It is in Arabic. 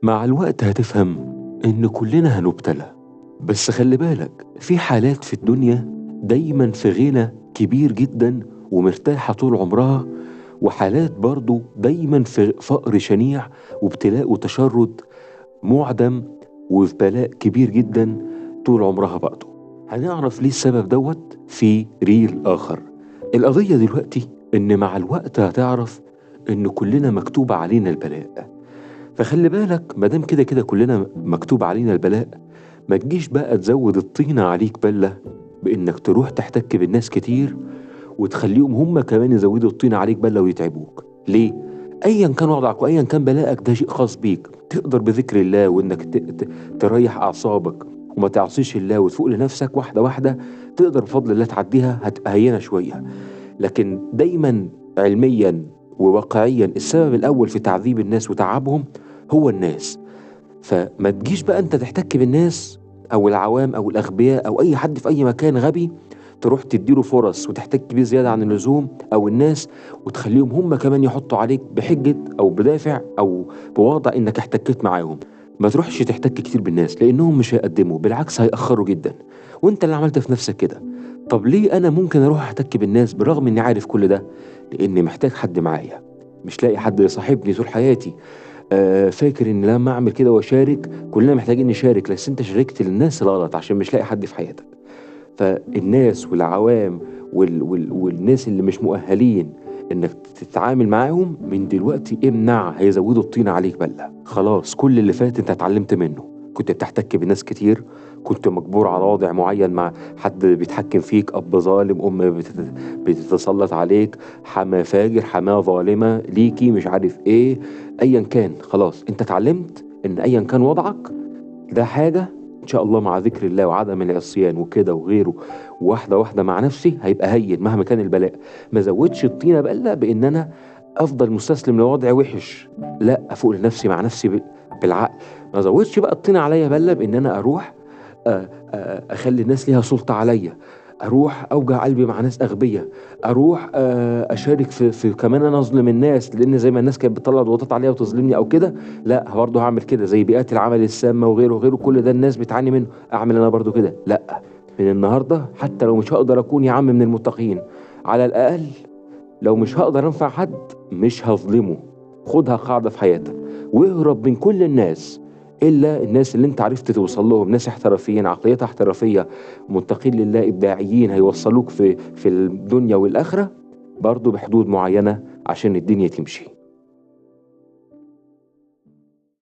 مع الوقت هتفهم إن كلنا هنبتلى، بس خلي بالك في حالات في الدنيا دايما في غنى كبير جدا ومرتاحة طول عمرها، وحالات برضو دايما في فقر شنيع وابتلاء وتشرد معدم وفي بلاء كبير جدا طول عمرها برضو. هنعرف ليه السبب دوت في ريل آخر. القضية دلوقتي إن مع الوقت هتعرف إن كلنا مكتوب علينا البلاء، فخلي بالك مادام كده كده كلنا مكتوب علينا البلاء، ما تجيش بقى تزود الطينة عليك بلة بإنك تروح تحتك بالناس كتير وتخليهم هم كمان يزودوا الطينة عليك بلة ويتعبوك. ليه؟ أيا كان وضعك وأيا كان بلاءك ده شيء خاص بيك، تقدر بذكر الله وإنك تريح أعصابك وما تعصيش الله وتفوق لنفسك واحدة واحدة، تقدر بفضل الله تعديها، هتبقى هينة شوية. لكن دايما علميا وواقعيا السبب الأول في تعذيب الناس وتعبهم هو الناس. فما تجيش بقى انت تحتك بالناس او العوام او الاغبياء او اي حد في اي مكان غبي تروح تديله فرص وتحتك بيه زياده عن اللزوم او الناس، وتخليهم هم كمان يحطوا عليك بحجه او بدافع او بوضع انك احتكيت معاهم. ما تروحش تحتك كتير بالناس لانهم مش هيقدموا، بالعكس هيأخروا جدا، وانت اللي عملت في نفسك كده. طب ليه انا ممكن اروح احتك بالناس برغم اني عارف كل ده؟ لاني محتاج حد معايا، مش لاقي حد يصاحبني طول حياتي. فاكر ان لما اعمل كده واشارك كلنا محتاجين نشارك، بس انت شاركت للناس الغلط عشان مش لاقي حد في حياتك. فالناس والعوام والناس اللي مش مؤهلين انك تتعامل معاهم من دلوقتي امنع، هيزودوا الطين عليك بلة. خلاص كل اللي فات انت اتعلمت منه، كنت بتحتك بناس كتير، كنت مجبور على وضع معين مع حد بيتحكم فيك، اب ظالم، ام بتتسلط عليك، حما فاجر، حماه ظالمة ليكي، مش عارف ايه، ايا كان. خلاص انت اتعلمت ان ايا كان وضعك ده حاجة ان شاء الله مع ذكر الله وعدم العصيان وكده وغيره، واحدة واحدة مع نفسي هيبقى هين مهما كان البلاء. ما زودش الطينة بقى بان انا افضل مستسلم لوضع وحش، لا افوق لنفسي مع نفسي بالعقل. ما زودش بقى الطينة عليا بقى بان انا اروح اخلي الناس ليها سلطة عليا، اروح اوجع قلبي مع ناس اغبياء، اروح اشارك في كمان انا اظلم الناس، لان زي ما الناس كانت بتطلع ضغوطات عليا وتظلمني او كده، لا برضه هعمل كده زي بيئات العمل السامة وغيره وغيره، كل ده الناس بتعاني منه، اعمل انا برضه كده؟ لا. من النهارده حتى لو مش هقدر اكون يا عم من المتقين، على الاقل لو مش هقدر انفع حد مش هظلمه. خدها قاعدة في حياتك، واهرب من كل الناس الا الناس اللي انت عرفت توصل لهم، ناس احترافيين عقليتها احترافية متقين لله ابداعيين هيوصلوك في الدنيا والاخرة، برضو بحدود معينة عشان الدنيا تمشي.